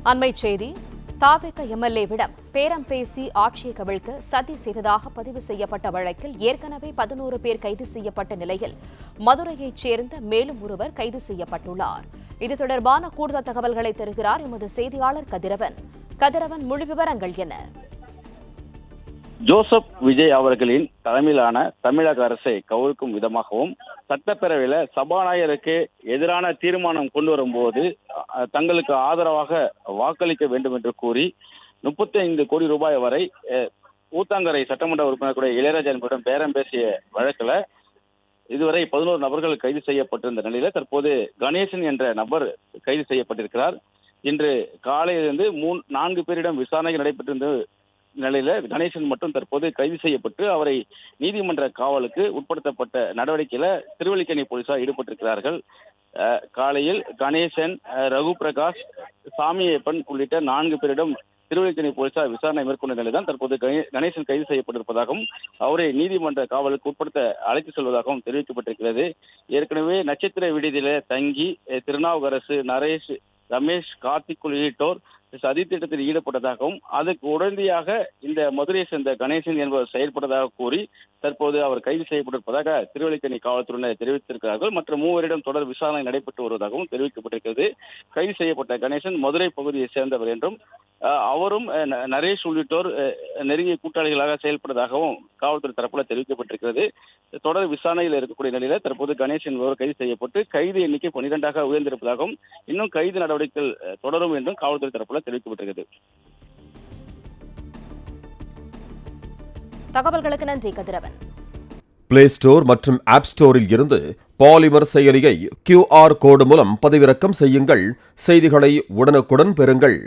அண்மைச் செய்தி. தாவேக எம்எல்ஏவிடம் பேரம் பேசி ஆட்சியை கவிழ்க்க சதி செய்ததாக பதிவு செய்யப்பட்ட வழக்கில் ஏற்கனவே 11 பேர் கைது செய்யப்பட்ட நிலையில் மதுரையைச் சேர்ந்த மேலும் ஒருவர் கைது செய்யப்பட்டுள்ளார். இது தொடர்பான கூடுதல் தகவல்களை தருகிறார் எமது செய்தியாளர் கதிரவன். கதிரவன், முழு விவரங்கள் என்ன? ஜோசப் விஜய் அவர்களின் தலைமையிலான தமிழக அரசை கவிழ்க்கும் விதமாகவும் சட்டப்பேரவையில சபாநாயகருக்கு எதிரான தீர்மானம் கொண்டு வரும்போது தங்களுக்கு ஆதரவாக வாக்களிக்க வேண்டும் என்று கூறி 35 கோடி ரூபாய் வரை ஊத்தாங்கரை சட்டமன்ற உறுப்பினர் கூட இளையராஜா என்பவரிடம் பேரம் பேசிய வழக்கில் இதுவரை 11 நபர்கள் கைது செய்யப்பட்டிருந்த நிலையில தற்போது கணேசன் என்ற நபர் கைது செய்யப்பட்டிருக்கிறார். இன்று காலையிலிருந்து 4 பேரிடம் விசாரணை நடைபெற்றிருந்த நிலையில கணேசன் மட்டும் தற்போது கைது செய்யப்பட்டு அவரை நீதிமன்ற காவலுக்கு உட்படுத்தப்பட்ட நடவடிக்கையில திருவல்லிக்கேணி போலீசார் ஈடுபட்டிருக்கிறார்கள். காலையில் கணேசன், ரகு பிரகாஷ், சாமியப்பன் உள்ளிட்ட 4 பேரிடம் திருவல்லிக்கேணி போலீசார் விசாரணை மேற்கொண்ட நிலைதான் தற்போது கணேசன் கைது செய்யப்பட்டிருப்பதாகவும் அவரை நீதிமன்ற காவலுக்கு உட்படுத்த அழைத்து செல்வதாகவும் தெரிவிக்கப்பட்டிருக்கிறது. ஏற்கனவே நட்சத்திர விடுதியில தங்கி திருநாவுக்கரசு, நரேஷ், ரமேஷ், கார்த்திக் உள்ளிட்டோர் சதி திட்டத்தில் ஈடுபட்டதாகவும் அதுக்கு உடனடியாக இந்த மதுரையை சேர்ந்த கணேசன் என்பவர் செயல்பட்டதாக கூறி தற்போது அவர் கைது செய்யப்பட்டிருப்பதாக திருவல்லிக்கேணி காவல்துறையினர் தெரிவித்திருக்கிறார்கள். மற்ற 3 பேரிடம் தொடர் விசாரணை நடைபெற்று வருவதாகவும் தெரிவிக்கப்பட்டிருக்கிறது. கைது செய்யப்பட்ட கணேசன் மதுரை பகுதியை சேர்ந்தவர் என்றும் அவரும் நரேஷ் உள்ளிட்டோர் நெருங்கிய கூட்டாளிகளாக செயல்பட்டதாகவும் காவல்துறை தரப்புல தெரிவிக்கப்பட்டிருக்கிறது. தொடர் விசாரணையில் இருக்கக்கூடிய நிலையில தற்போது கணேசன் என்பவர் கைது செய்யப்பட்டு கைது எண்ணிக்கை 12ஆக உயர்ந்திருப்பதாகவும் இன்னும் கைது நடவடிக்கைகள் தொடரும் என்றும் காவல்துறை தரப்புல தெரிவிக்கப்பட்டிருக்கிறது. தகவல்களுக்கு நன்றி கதிரவன். பிளே ஸ்டோர் மற்றும் ஆப் ஸ்டோரில் இருந்து பாலிமர் செயலியை QR கோடு மூலம் பதிவிறக்கம் செய்யுங்கள். செய்திகளை உடனுக்குடன் பெறுங்கள்.